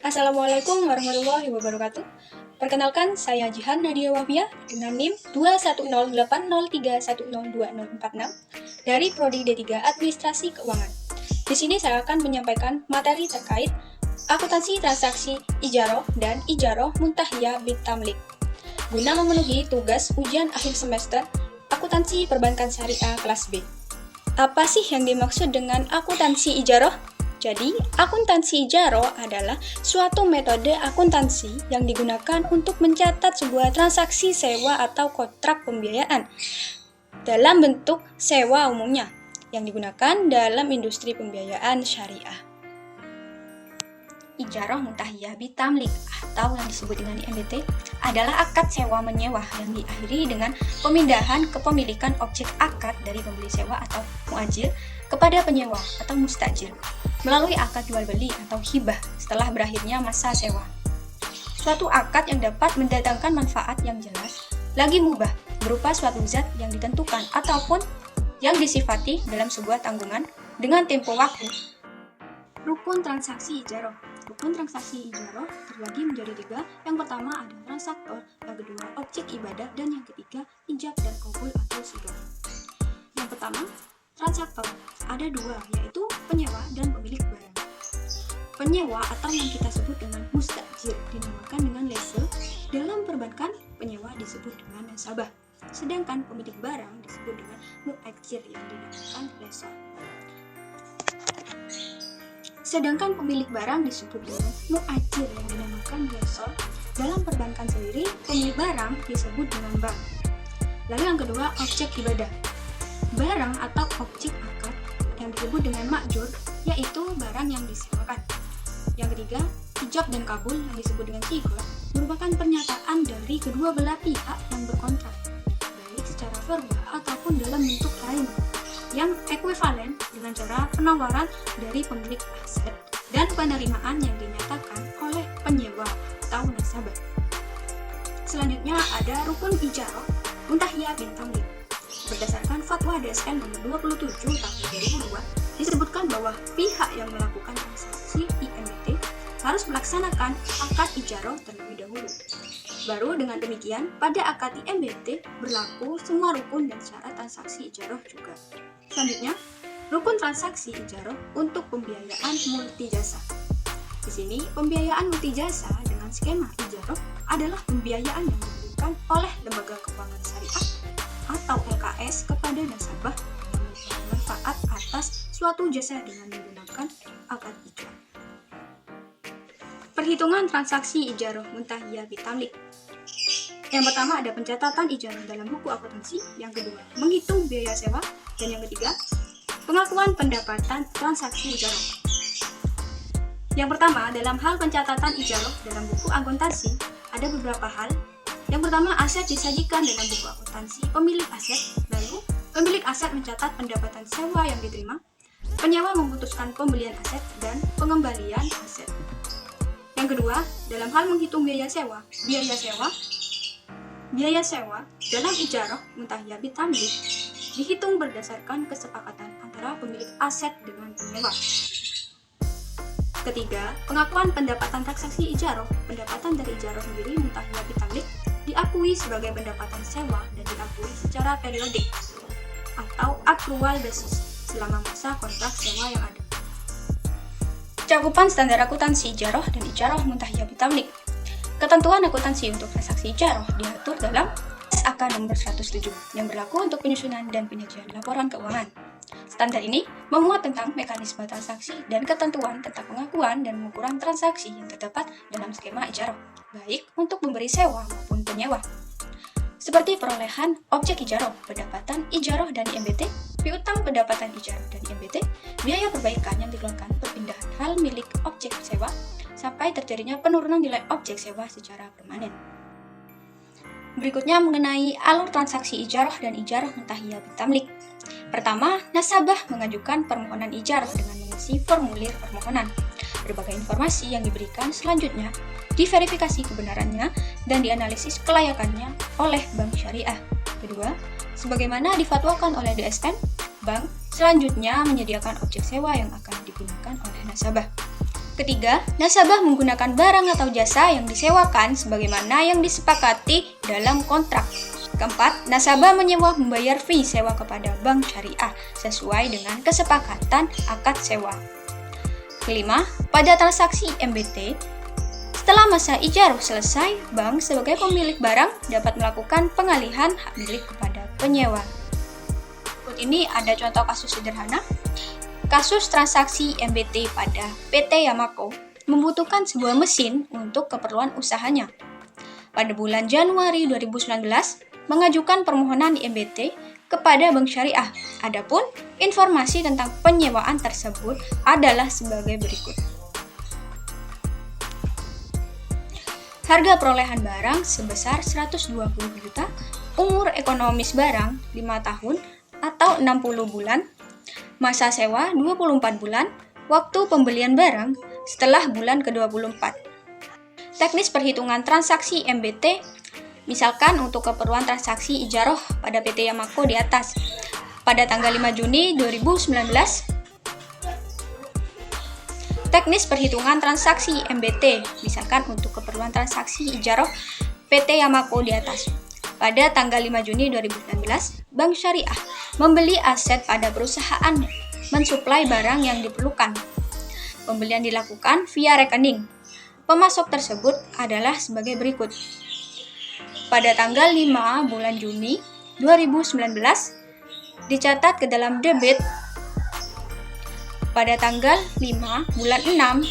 Assalamualaikum warahmatullahi wabarakatuh. Perkenalkan, saya Jihan Nadia Wafia dengan NIM 21080310246 dari Prodi D3 Administrasi Keuangan. Di sini saya akan menyampaikan materi terkait akuntansi transaksi ijaroh dan ijaroh muntahiyah bint tamlik guna memenuhi tugas ujian akhir semester akuntansi perbankan syariah kelas B. Apa sih yang dimaksud dengan akuntansi ijaroh? Jadi, akuntansi ijaroh adalah suatu metode akuntansi yang digunakan untuk mencatat sebuah transaksi sewa atau kontrak pembiayaan dalam bentuk sewa umumnya yang digunakan dalam industri pembiayaan syariah. Ijaroh muntahiyah bint tamlik atau yang disebut dengan IMBT adalah akad sewa menyewa yang diakhiri dengan pemindahan kepemilikan objek akad dari pembeli sewa atau muajir kepada penyewa atau mustajir melalui akad jual beli atau hibah setelah berakhirnya masa sewa. Suatu akad yang dapat mendatangkan manfaat yang jelas lagi mubah berupa suatu zat yang ditentukan ataupun yang disifati dalam sebuah tanggungan dengan tempo waktu. Rukun transaksi ijaroh. Rukun transaksi ijaroh terbagi menjadi 3. Yang pertama ada transaktor, yang kedua objek ibadah, dan yang ketiga ijab dan qabul atau sigar. Yang pertama, transaktor. Ada 2, yaitu penyewa dan pemilik barang. Penyewa atau yang kita sebut dengan mustajir dinamakan dengan lessor. Dalam perbankan, penyewa disebut dengan nasabah. Sedangkan pemilik barang disebut dengan muajir yang dinamakan lessor. Dalam perbankan sendiri, pemilik barang disebut dengan bank. Lalu yang kedua, objek ibadah. Barang atau objek akad yang disebut dengan ma'jur, yaitu barang yang disewakan. Yang ketiga, ijab dan kabul yang disebut dengan sigar, merupakan pernyataan dari kedua belah pihak yang berkontrak, baik secara verbal ataupun dalam bentuk lain, yang ekuivalen dengan cara penawaran dari pemilik aset dan penerimaan yang dinyatakan oleh penyewa atau nasabah. Selanjutnya ada rukun ijaroh muntahiyah bint tamlik. Berdasarkan fatwa DSN nomor 27 tahun 2002 disebutkan bahwa pihak yang melakukan transaksi IMBT harus melaksanakan akad ijaroh terlebih dahulu. Baru dengan demikian, pada akad IMBT berlaku semua rukun dan syarat transaksi ijaroh juga. Selanjutnya, rukun transaksi ijaroh untuk pembiayaan multijasa. Di sini, pembiayaan multijasa dengan skema ijaroh adalah pembiayaan yang diberikan oleh lembaga keuangan syariah atau LKS kepada nasabah yang menerima manfaat atas suatu jasa dengan menggunakan akad ijaroh. Perhitungan transaksi ijaroh muntahiyah bint tamlik. Yang pertama ada pencatatan ijaroh dalam buku akuntansi, yang kedua menghitung biaya sewa, dan yang ketiga pengakuan pendapatan transaksi ijaroh. Yang pertama, dalam hal pencatatan ijaroh dalam buku akuntansi ada beberapa hal. Yang pertama, aset disajikan dalam buku akuntansi pemilik aset, lalu pemilik aset mencatat pendapatan sewa yang diterima, penyewa memutuskan pembelian aset dan pengembalian aset. Yang kedua, dalam hal menghitung biaya sewa dalam ijaroh muntahiyah bint tamlik dihitung berdasarkan kesepakatan antara pemilik aset dengan penyewa. Ketiga, pengakuan pendapatan transaksi ijaroh. Pendapatan dari ijaroh sendiri muntahiyah bint tamlik diakui sebagai pendapatan sewa dan diakui secara periodik atau akrual basis selama masa kontrak sewa yang ada. Cakupan standar akuntansi ijaroh dan ijaroh muntahiyah bint tamlik. Ketentuan akuntansi untuk transaksi ijaroh diatur dalam SAK nomor 107 yang berlaku untuk penyusunan dan penyajian laporan keuangan. Standar ini memuat tentang mekanisme transaksi dan ketentuan tentang pengakuan dan pengukuran transaksi yang terdapat dalam skema ijaroh, baik untuk memberi sewa maupun penyewa. Seperti perolehan objek ijaroh, pendapatan ijaroh dan IMBT, piutang pendapatan ijaroh dan IMBT, biaya perbaikan yang dikeluarkan perpindahan hal milik objek sewa, sampai terjadinya penurunan nilai objek sewa secara permanen. Berikutnya mengenai alur transaksi ijaroh dan ijaroh muntahiyah bint tamlik. Pertama, nasabah mengajukan permohonan ijaroh dengan mengisi formulir permohonan. Berbagai informasi yang diberikan selanjutnya diverifikasi kebenarannya dan dianalisis kelayakannya oleh bank syariah. Kedua, sebagaimana difatwakan oleh DSN, bank selanjutnya menyediakan objek sewa yang akan digunakan oleh nasabah. Ketiga, nasabah menggunakan barang atau jasa yang disewakan sebagaimana yang disepakati dalam kontrak. Keempat, nasabah menyewa membayar fee sewa kepada bank syariah sesuai dengan kesepakatan akad sewa. Kelima, pada transaksi MBT, setelah masa ijarah selesai, bank sebagai pemilik barang dapat melakukan pengalihan hak milik kepada penyewa. Berikut ini ada contoh kasus sederhana. Kasus transaksi MBT pada PT Yamaco membutuhkan sebuah mesin untuk keperluan usahanya. Pada bulan Januari 2019, mengajukan permohonan di MBT kepada Bank Syariah. Adapun informasi tentang penyewaan tersebut adalah sebagai berikut. Harga perolehan barang sebesar 120 juta, umur ekonomis barang 5 tahun atau 60 bulan, masa sewa 24 bulan, waktu pembelian barang setelah bulan ke-24. Teknis perhitungan transaksi MBT, misalkan untuk keperluan transaksi ijarah pada PT Yamaco di atas, pada tanggal 5 Juni 2019, teknis perhitungan transaksi MBT, misalkan untuk keperluan transaksi ijarah PT Yamaco di atas, pada tanggal 5 Juni 2019, Bank Syariah membeli aset pada perusahaan mensuplai barang yang diperlukan. Pembelian dilakukan via rekening. Pemasok tersebut adalah sebagai berikut. Pada tanggal 5 bulan Juni 2019, dicatat ke dalam debit. Pada tanggal 5 bulan 6,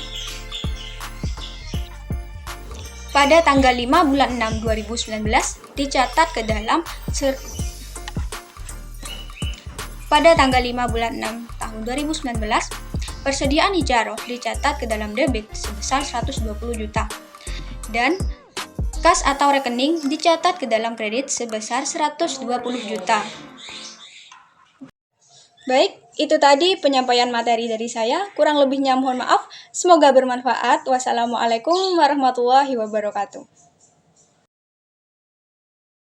pada tanggal 5 bulan 6 2019, dicatat ke dalam pada tanggal 5 bulan 6 tahun 2019, persediaan ijarah dicatat ke dalam debit sebesar 120 juta. Dan kas atau rekening dicatat ke dalam kredit sebesar 120 juta. Baik, itu tadi penyampaian materi dari saya. Kurang lebihnya mohon maaf. Semoga bermanfaat. Wassalamualaikum warahmatullahi wabarakatuh.